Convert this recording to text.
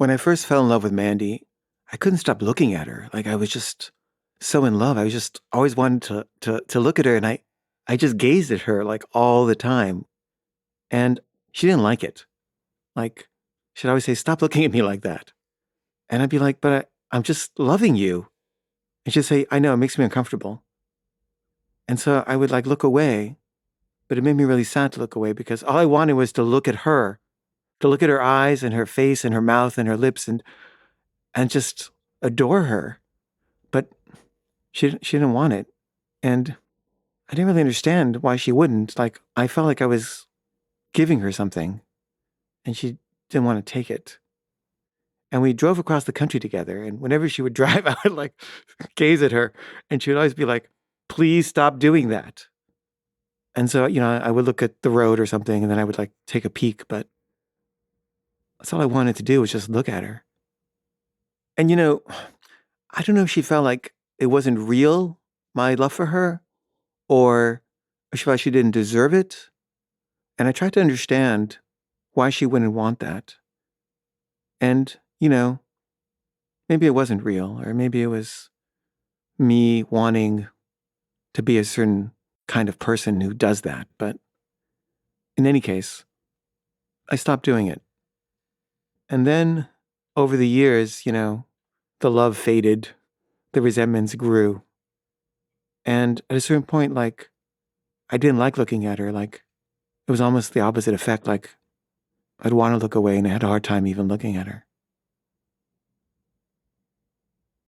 When I first fell in love with Mandy, I couldn't stop looking at her. Like I was just so in love. I was just always wanted to look at her, and I just gazed at her like all the time. And she didn't like it. Like she'd always say, "Stop looking at me like that." And I'd be like, "But I'm just loving you." And she'd say, "I know, it makes me uncomfortable." And so I would like look away, but it made me really sad to look away because all I wanted was to look at her, to look at her eyes and her face and her mouth and her lips and just adore her. But she didn't want it. And I didn't really understand why she wouldn't. Like, I felt like I was giving her something and she didn't want to take it. And we drove across the country together. And whenever she would drive, I would like gaze at her and she would always be like, "Please stop doing that." And so, I would look at the road or something and then I would like take a peek, but that's all I wanted to do was just look at her. And, I don't know if she felt like it wasn't real, my love for her, or she felt like she didn't deserve it. And I tried to understand why she wouldn't want that. And, maybe it wasn't real, or maybe it was me wanting to be a certain kind of person who does that. But in any case, I stopped doing it. And then over the years, the love faded, the resentments grew. And at a certain point, like, I didn't like looking at her. Like, it was almost the opposite effect. Like, I'd want to look away and I had a hard time even looking at her.